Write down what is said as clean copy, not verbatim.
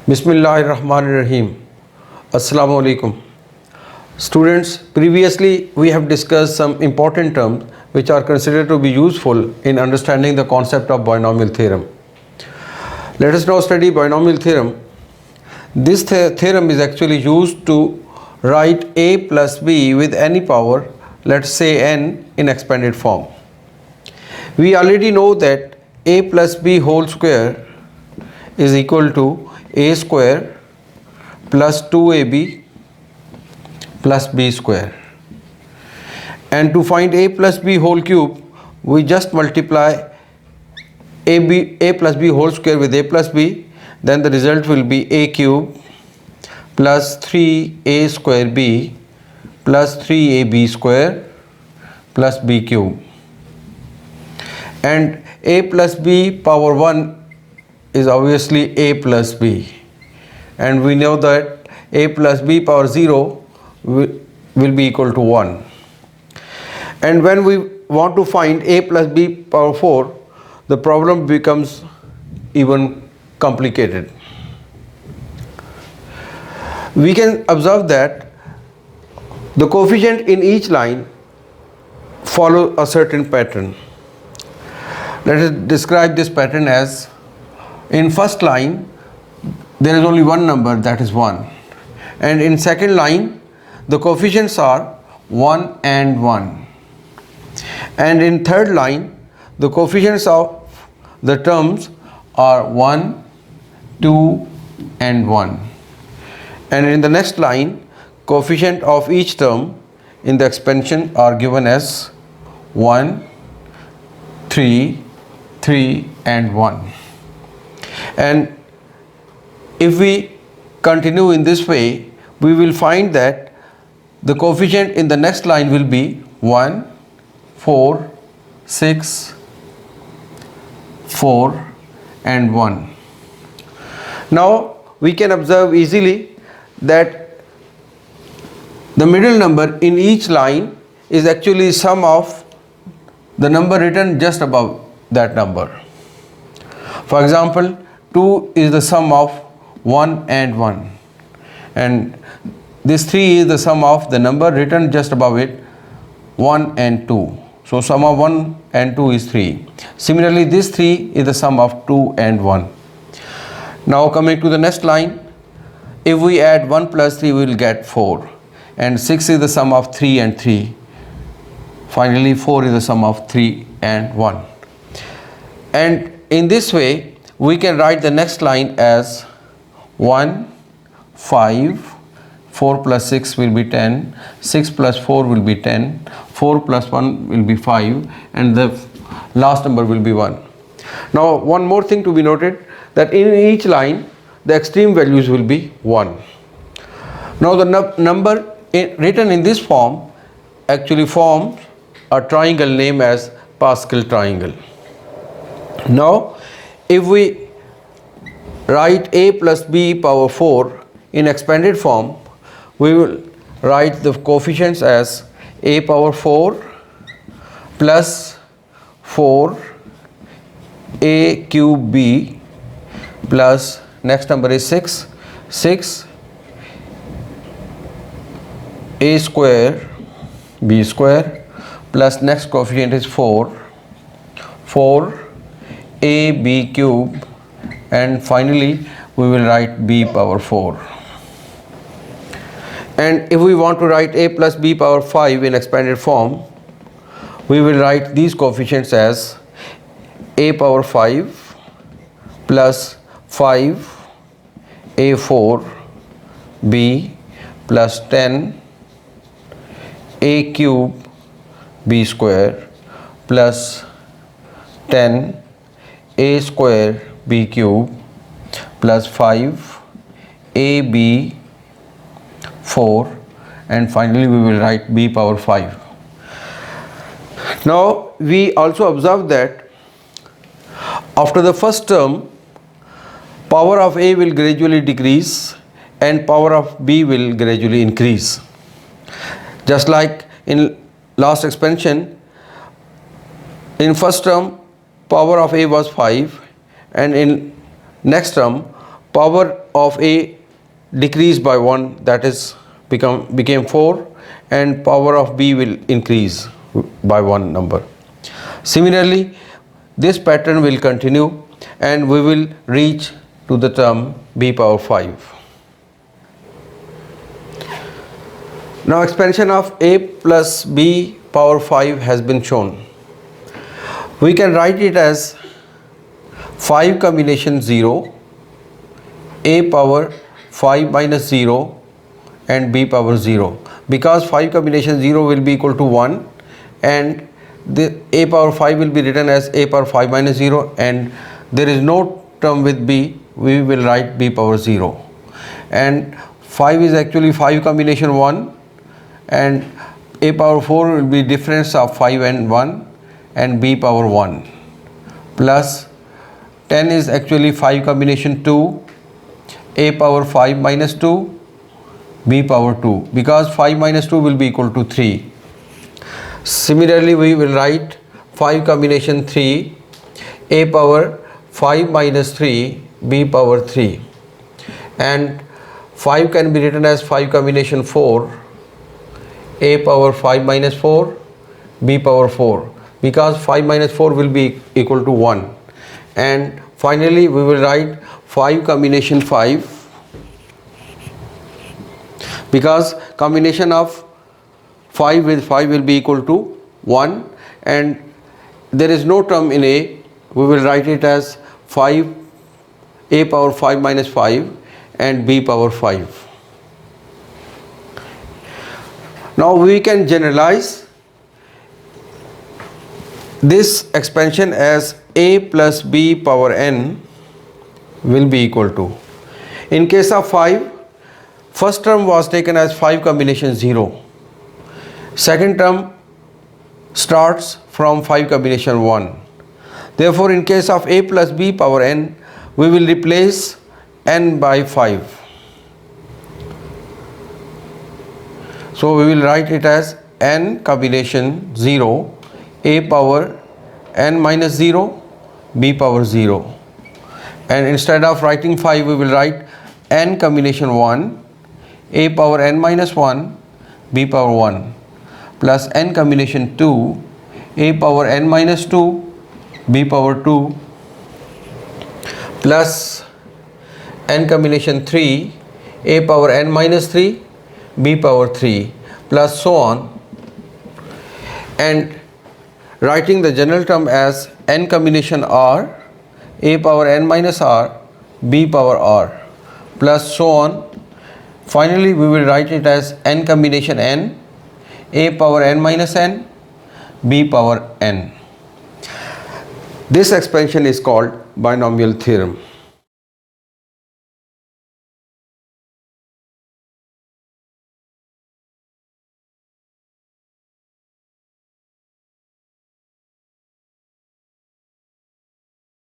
Bismillahirrahmanirrahim. Assalamu alaikum. Students, previously we have discussed some important terms which are considered to be useful in understanding the concept of binomial theorem. Let us now study binomial theorem. This theorem is actually used to write a plus b with any power, let's say n, in expanded form. We already know that a plus b whole square is equal to a square plus 2ab plus b square, and to find a plus b whole cube we just multiply a plus b whole square with a plus b, then the result will be a cube plus 3a square b plus 3ab square plus b cube, and a plus b power 1 is obviously a plus b, and we know that a plus b power 0 will be equal to 1. And when we want to find a plus b power 4, the problem becomes even complicated. We can observe that the coefficient in each line follow a certain pattern. Let us describe this pattern as: in first line there is only one number, that is 1, and in second line the coefficients are 1 and 1, and in third line the coefficients of the terms are 1, 2 and 1, and in the next line coefficient of each term in the expansion are given as 1, 3, 3 and 1. And if we continue in this way, we will find that the coefficient in the next line will be 1, 4, 6, 4 and 1. Now we can observe easily that the middle number in each line is actually sum of the number written just above that number. For example, 2 is the sum of 1 and 1, and this 3 is the sum of the number written just above it, 1 and 2. So sum of 1 and 2 is 3. Similarly, this 3 is the sum of 2 and 1. Now coming to the next line, if we add 1 plus 3 we will get 4, and 6 is the sum of 3 and 3. Finally 4 is the sum of 3 and 1. And in this way we can write the next line as 1, 5, 4 plus 6 will be 10, 6 plus 4 will be 10, 4 plus 1 will be 5, and the last number will be 1. Now one more thing to be noted, that in each line the extreme values will be 1. Now the number written in this form actually forms a triangle named as Pascal triangle. Now if we write a plus b power 4 in expanded form, we will write the coefficients as a power 4 plus 4 a cube b plus next number is 6, 6 a square b square plus next coefficient is 4, 4 a b cube, and finally we will write b power 4. And if we want to write a plus b power 5 in expanded form, we will write these coefficients as a power 5 plus 5 a4 b plus 10 a cube b square plus 10 a square b cube plus 5 ab 4, and finally we will write b power 5. Now we also observe that after the first term power of a will gradually decrease and power of b will gradually increase. Just like in last expansion, in first term power of a was 5, and in next term power of a decrease by 1, that is became 4, and power of b will increase by 1 number. Similarly, this pattern will continue and we will reach to the term b power 5. Now expansion of a plus b power 5 has been shown. We can write it as 5 combination 0, a power 5 minus 0 and b power 0, because 5 combination 0 will be equal to 1 and the a power 5 will be written as a power 5 minus 0, and there is no term with b, we will write b power 0, and 5 is actually 5 combination 1 and a power 4 will be difference of 5 and 1 and b power 1, plus 10 is actually 5 combination 2, a power 5 minus 2, b power 2, because 5 minus 2 will be equal to 3. Similarly, we will write 5 combination 3, a power 5 minus 3, b power 3, and 5 can be written as 5 combination 4, a power 5 minus 4, b power 4, because 5 minus 4 will be equal to 1, and finally we will write 5 combination 5, because combination of 5 with 5 will be equal to 1 and there is no term in a, we will write it as 5 a power 5 minus 5 and b power 5. Now we can generalize this expansion as a plus b power n will be equal to, in case of 5, first term was taken as 5 combination 0, second term starts from 5 combination 1. Therefore, in case of a plus b power n, we will replace n by 5. So we will write it as n combination 0, a power n minus 0, b power 0, and instead of writing 5 we will write n combination 1, a power n minus 1, b power 1, plus n combination 2, a power n minus 2, b power 2, plus n combination 3, a power n minus 3, b power 3, plus so on, and writing the general term as n combination r, a power n minus r, b power r, plus so on. Finally we will write it as n combination n, a power n minus n, b power n. This expansion is called binomial theorem.